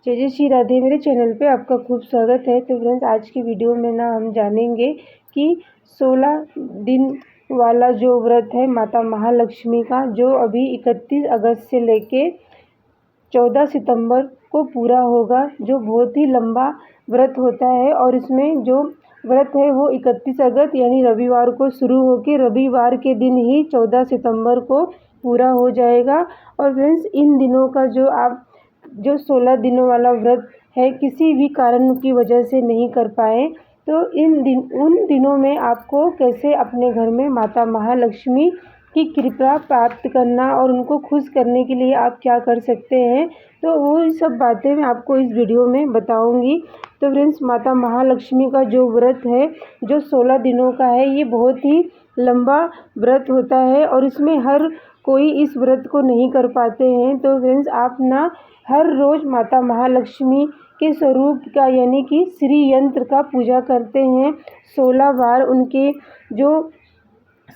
जय जय श्री राधे। मेरे चैनल पे आपका खूब स्वागत है। तो फ्रेंड्स, आज की वीडियो में ना हम जानेंगे कि 16 दिन वाला जो व्रत है माता महालक्ष्मी का, जो अभी 31 अगस्त से लेके 14 सितंबर को पूरा होगा, जो बहुत ही लंबा व्रत होता है। और इसमें जो व्रत है वो 31 अगस्त यानी रविवार को शुरू होकर रविवार के दिन ही 14 सितंबर को पूरा हो जाएगा। और फ्रेंड्स, इन दिनों का जो 16 दिनों वाला व्रत है, किसी भी कारण की वजह से नहीं कर पाए, तो उन दिनों में आपको कैसे अपने घर में माता महालक्ष्मी की कृपा प्राप्त करना और उनको खुश करने के लिए आप क्या कर सकते हैं, तो वो सब बातें मैं आपको इस वीडियो में बताऊंगी। तो फ्रेंड्स, माता महालक्ष्मी का जो व्रत है, जो 16 दिनों का है, ये बहुत ही लंबा व्रत होता है और इसमें हर कोई इस व्रत को नहीं कर पाते हैं। तो फ्रेंड्स, आप ना हर रोज़ माता महालक्ष्मी के स्वरूप का यानी कि श्री यंत्र का पूजा करते हैं। 16 बार उनके जो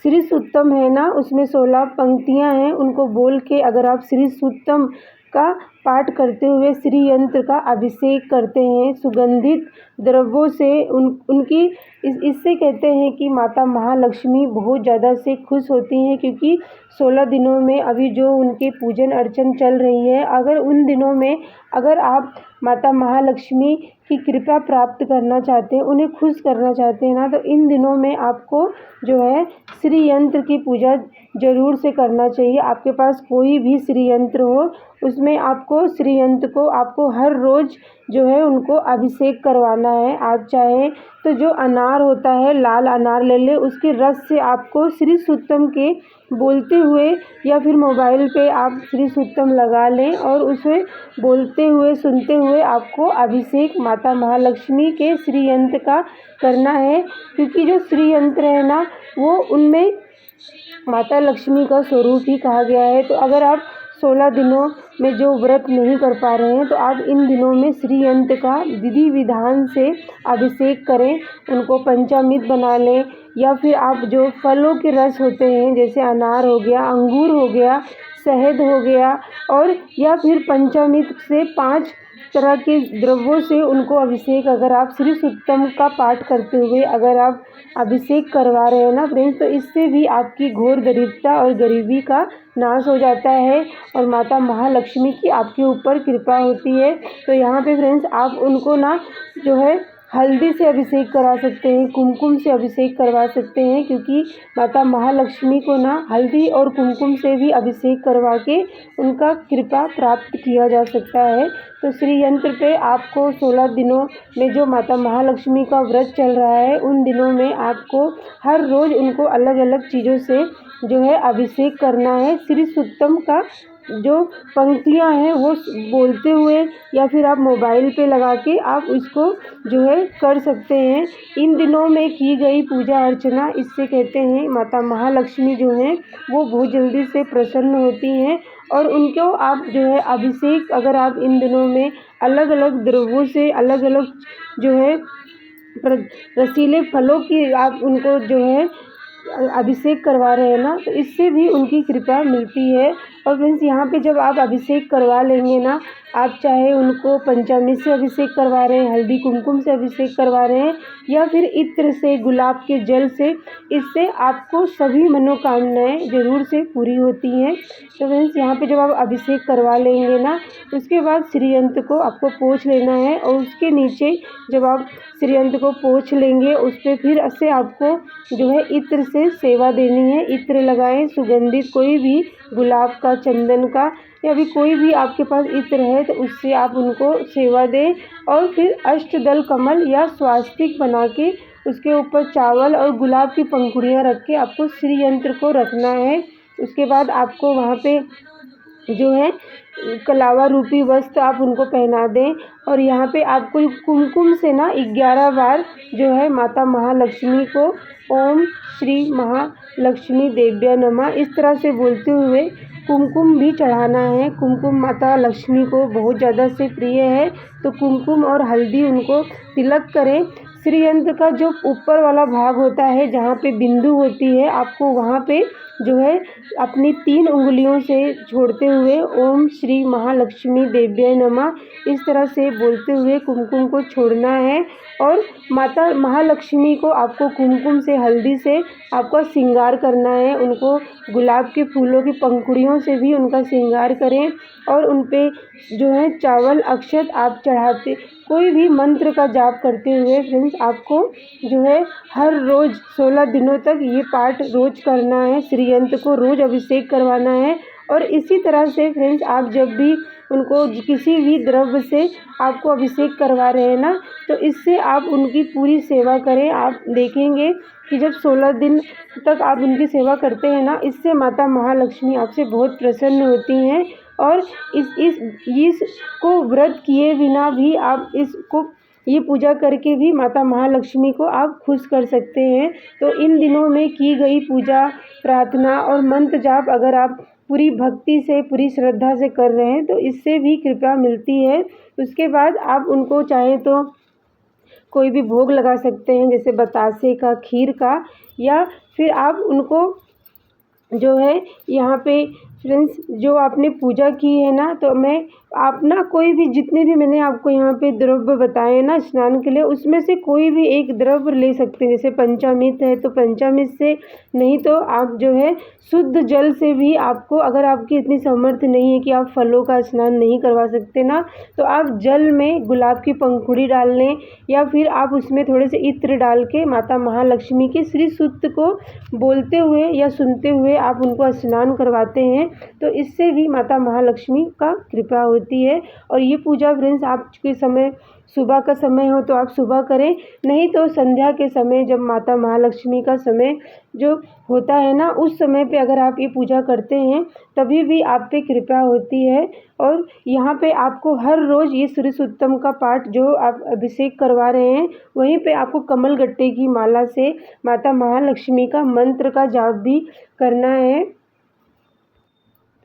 श्री सूक्तम है ना, उसमें 16 पंक्तियां हैं, उनको बोल के अगर आप श्री सूक्तम का पाठ करते हुए श्री यंत्र का अभिषेक करते हैं सुगंधित द्रव्यों से, उनकी इससे कहते हैं कि माता महालक्ष्मी बहुत ज़्यादा से खुश होती हैं, क्योंकि 16 दिनों में अभी जो उनके पूजन अर्चन चल रही है, अगर उन दिनों में अगर आप माता महालक्ष्मी की कृपा प्राप्त करना चाहते हैं, उन्हें खुश करना चाहते हैं ना, तो इन दिनों में आपको जो है श्री यंत्र की पूजा ज़रूर से करना चाहिए। आपके पास कोई भी श्री यंत्र हो, उसमें आपको श्री यंत्र को आपको हर रोज़ जो है उनको अभिषेक करवाना है। आप चाहें तो जो अनार होता है, लाल अनार ले लें, उसके रस से आपको श्री सूक्तम के बोलते हुए या फिर मोबाइल पे आप श्री सूक्तम लगा लें और उसे बोलते हुए सुनते हुए आपको अभिषेक माता महालक्ष्मी के श्री यंत्र का करना है, क्योंकि जो श्री यंत्र है ना, वो उनमें माता लक्ष्मी का स्वरूप ही कहा गया है। तो अगर आप 16 दिनों में जो व्रत नहीं कर पा रहे हैं, तो आप इन दिनों में श्री यंत्र का विधि विधान से अभिषेक करें, उनको पंचामृत बना लें, या फिर आप जो फलों के रस होते हैं, जैसे अनार हो गया, अंगूर हो गया, शहद हो गया, और या फिर पंचामृत से 5 तरह के द्रव्यों से उनको अभिषेक, अगर आप श्री सूक्तम का पाठ करते हुए अगर आप अभिषेक करवा रहे हैं ना फ्रेंड्स, तो इससे भी आपकी घोर दरिद्रता और गरीबी का नाश हो जाता है और माता महालक्ष्मी की आपके ऊपर कृपा होती है। तो यहाँ पे फ्रेंड्स, आप उनको ना जो है हल्दी से अभिषेक करा सकते हैं, कुमकुम से अभिषेक करवा सकते हैं, क्योंकि माता महालक्ष्मी को ना हल्दी और कुमकुम से भी अभिषेक करवा के उनका कृपा प्राप्त किया जा सकता है। तो श्री यंत्र पे आपको 16 दिनों में जो माता महालक्ष्मी का व्रत चल रहा है, उन दिनों में आपको हर रोज़ उनको अलग अलग चीज़ों से जो है अभिषेक करना है। श्री सूक्तम का जो पंक्तियां हैं वो बोलते हुए या फिर आप मोबाइल पे लगा के आप इसको जो है कर सकते हैं। इन दिनों में की गई पूजा अर्चना, इससे कहते हैं माता महालक्ष्मी जो हैं वो बहुत जल्दी से प्रसन्न होती हैं और उनको आप जो है अभिषेक, अगर आप इन दिनों में अलग अलग द्रव्यों से अलग अलग जो है रसीले फलों की आप उनको जो है अभिषेक करवा रहे हैं ना, तो इससे भी उनकी कृपा मिलती है। और फ्रेंड्स, यहाँ पे जब आप अभिषेक करवा लेंगे ना, आप चाहे उनको पंचामृत से अभिषेक करवा रहे हैं, हल्दी कुमकुम से अभिषेक करवा रहे हैं, या फिर इत्र से, गुलाब के जल से, इससे आपको सभी मनोकामनाएं ज़रूर से पूरी होती हैं। तो फ्रेंड्स, यहाँ पे जब आप अभिषेक करवा लेंगे ना, उसके बाद श्री यंत्र को आपको पोंछ लेना है और उसके नीचे जब आप श्री यंत्र को पोंछ लेंगे, उस पर फिर से आपको जो है इत्र से सेवा देनी है। इत्र लगाएं, सुगंधित कोई भी गुलाब का, चंदन का, या भी कोई भी आपके पास इत्र है तो उससे आप उनको सेवा दें। और फिर अष्टदल कमल या स्वास्तिक बना के उसके ऊपर चावल और गुलाब की पंखुड़ियाँ रख के आपको श्री यंत्र को रखना है। उसके बाद आपको वहाँ पे जो है कलावा रूपी वस्त्र आप उनको पहना दें और यहाँ पे आपको कुमकुम से ना 11 बार जो है माता महालक्ष्मी को ओम श्री महालक्ष्मी देव्या नमः इस तरह से बोलते हुए कुमकुम भी चढ़ाना है। कुमकुम माता लक्ष्मी को बहुत ज़्यादा से प्रिय है, तो कुमकुम और हल्दी उनको तिलक करें। श्री यंत्र का जो ऊपर वाला भाग होता है, जहाँ पे बिंदु होती है, आपको वहाँ पे जो है अपनी 3 उंगलियों से छोड़ते हुए ओम श्री महालक्ष्मी देव्यै नमः इस तरह से बोलते हुए कुमकुम को छोड़ना है। और माता महालक्ष्मी को आपको कुमकुम से, हल्दी से आपका श्रृंगार करना है। उनको गुलाब के फूलों की पंखुड़ियों से भी उनका श्रृंगार करें और उन पे जो है चावल अक्षत आप चढ़ाते, कोई भी मंत्र का जाप करते हुए फ्रेंड्स आपको जो है हर रोज़ 16 दिनों तक ये पाठ रोज़ करना है। श्रीयंत्र को रोज़ अभिषेक करवाना है। और इसी तरह से फ्रेंड्स आप जब भी उनको किसी भी द्रव्य से आपको अभिषेक करवा रहे हैं ना, तो इससे आप उनकी पूरी सेवा करें। आप देखेंगे कि जब 16 दिन तक आप उनकी सेवा करते हैं ना, इससे माता महालक्ष्मी आपसे बहुत प्रसन्न होती हैं। और इसको व्रत किए बिना भी आप इसको ये पूजा करके भी माता महालक्ष्मी को आप खुश कर सकते हैं। तो इन दिनों में की गई पूजा, प्रार्थना और मंत्र जाप अगर आप पूरी भक्ति से, पूरी श्रद्धा से कर रहे हैं तो इससे भी कृपा मिलती है। उसके बाद आप उनको चाहे तो कोई भी भोग लगा सकते हैं, जैसे बतासे का, खीर का, या फिर आप उनको जो है यहाँ पे फ्रेंड्स जो आपने पूजा की है ना, तो मैं आप ना कोई भी जितने भी मैंने आपको यहाँ पे द्रव्य बताए ना स्नान के लिए, उसमें से कोई भी एक द्रव्य ले सकते हैं। जैसे पंचामृत है तो पंचामृत से, नहीं तो आप जो है शुद्ध जल से भी आपको, अगर आपकी इतनी सामर्थ्य नहीं है कि आप फलों का स्नान नहीं करवा सकते ना, तो आप जल में गुलाब की पंखुड़ी डाल लें, या फिर आप उसमें थोड़े से इत्र डाल के माता महालक्ष्मी के श्री सूक्त को बोलते हुए या सुनते हुए आप उनको स्नान करवाते हैं, तो इससे भी माता महालक्ष्मी का कृपा होती है। और ये पूजा फ्रेंड्स आपके समय सुबह का समय हो तो आप सुबह करें, नहीं तो संध्या के समय जब माता महालक्ष्मी का समय जो होता है ना, उस समय पे अगर आप ये पूजा करते हैं तभी भी आप पे कृपा होती है। और यहाँ पे आपको हर रोज़ ये श्री सूक्तम का पाठ जो आप अभिषेक करवा रहे हैं, वहीं पे आपको कमल गट्टे की माला से माता महालक्ष्मी का मंत्र का जाप भी करना है।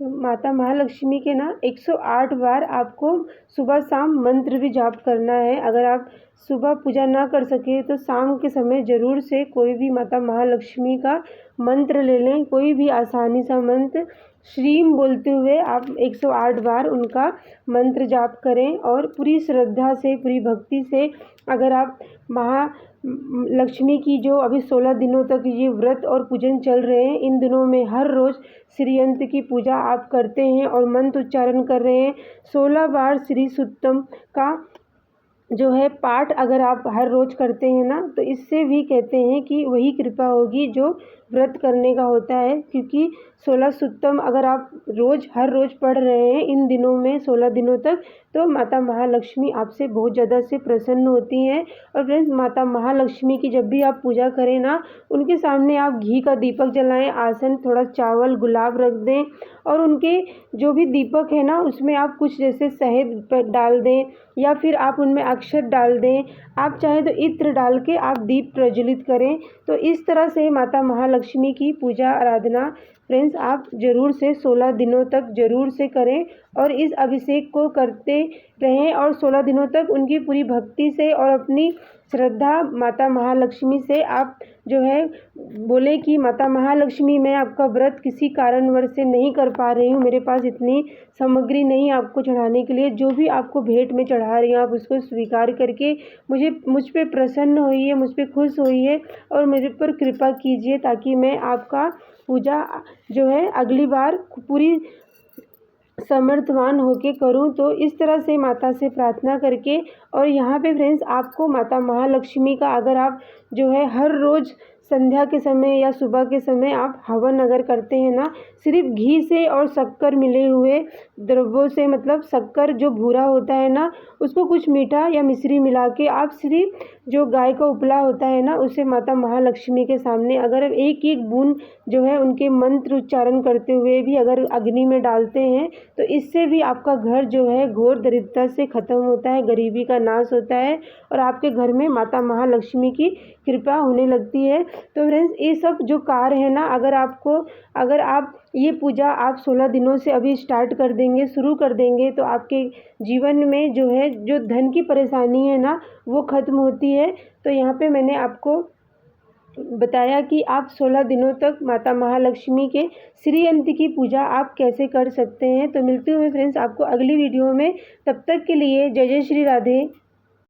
तो माता महालक्ष्मी के ना 108 बार आपको सुबह शाम मंत्र भी जाप करना है। अगर आप सुबह पूजा ना कर सके तो शाम के समय ज़रूर से कोई भी माता महालक्ष्मी का मंत्र ले लें, कोई भी आसानी सा मंत्र श्रीम बोलते हुए आप 108 बार उनका मंत्र जाप करें। और पूरी श्रद्धा से, पूरी भक्ति से अगर आप महालक्ष्मी की जो अभी 16 दिनों तक ये व्रत और पूजन चल रहे हैं, इन दिनों में हर रोज़ श्रीयंत्र की पूजा आप करते हैं और मंत्र उच्चारण कर रहे हैं, 16 बार श्री सूक्तम का जो है पाठ अगर आप हर रोज़ करते हैं ना, तो इससे भी कहते हैं कि वही कृपा होगी जो व्रत करने का होता है। क्योंकि 16 सूक्तम अगर आप हर रोज़ पढ़ रहे हैं इन दिनों में 16 दिनों तक, तो माता महालक्ष्मी आपसे बहुत ज़्यादा से प्रसन्न होती हैं। और फ्रेंड्स माता महालक्ष्मी की जब भी आप पूजा करें ना, उनके सामने आप घी का दीपक जलाएं, आसन, थोड़ा चावल, गुलाब रख दें, और उनके जो भी दीपक है ना उसमें आप कुछ जैसे शहद डाल दें, या फिर आप उनमें अक्षत डाल दें। आप चाहे तो इत्र डाल के आप दीप प्रज्वलित करें। तो इस तरह से माता महालक्ष्मी की पूजा आराधना फ्रेंड्स आप ज़रूर से 16 दिनों तक ज़रूर से करें और इस अभिषेक को करते रहें। और 16 दिनों तक उनकी पूरी भक्ति से और अपनी श्रद्धा माता महालक्ष्मी से आप जो है बोले कि माता महालक्ष्मी, मैं आपका व्रत किसी कारणवश से नहीं कर पा रही हूँ, मेरे पास इतनी सामग्री नहीं है आपको चढ़ाने के लिए, जो भी आपको भेंट में चढ़ा रही हैं आप उसको स्वीकार करके मुझ पे प्रसन्न होइए, मुझ पे खुश होइए और मेरे पर कृपा कीजिए, ताकि मैं आपका पूजा जो है अगली बार पूरी समर्थवान होके करूं। तो इस तरह से माता से प्रार्थना करके, और यहाँ पे फ्रेंड्स आपको माता महालक्ष्मी का अगर आप जो है हर रोज़ संध्या के समय या सुबह के समय आप हवन अगर करते हैं ना, सिर्फ घी से और शक्कर मिले हुए द्रव्यों से, मतलब शक्कर जो भूरा होता है ना उसको कुछ मीठा या मिश्री मिला के आप सिर्फ जो गाय का उपला होता है ना उसे माता महालक्ष्मी के सामने अगर एक एक बूंद जो है उनके मंत्र उच्चारण करते हुए भी अगर अग्नि में डालते हैं, तो इससे भी आपका घर जो है घोर दरिद्रता से ख़त्म होता है, गरीबी का नाश होता है और आपके घर में माता महालक्ष्मी की कृपा होने लगती है। तो फ्रेंड्स ये सब जो कार्य है ना, अगर आप ये पूजा आप 16 दिनों से अभी स्टार्ट कर देंगे, शुरू कर देंगे, तो आपके जीवन में जो है जो धन की परेशानी है ना वो ख़त्म होती है। तो यहाँ पे मैंने आपको बताया कि आप 16 दिनों तक माता महालक्ष्मी के श्रीयंत्र की पूजा आप कैसे कर सकते हैं। तो मिलते हुए फ्रेंड्स आपको अगली वीडियो में, तब तक के लिए जय जय श्री राधे।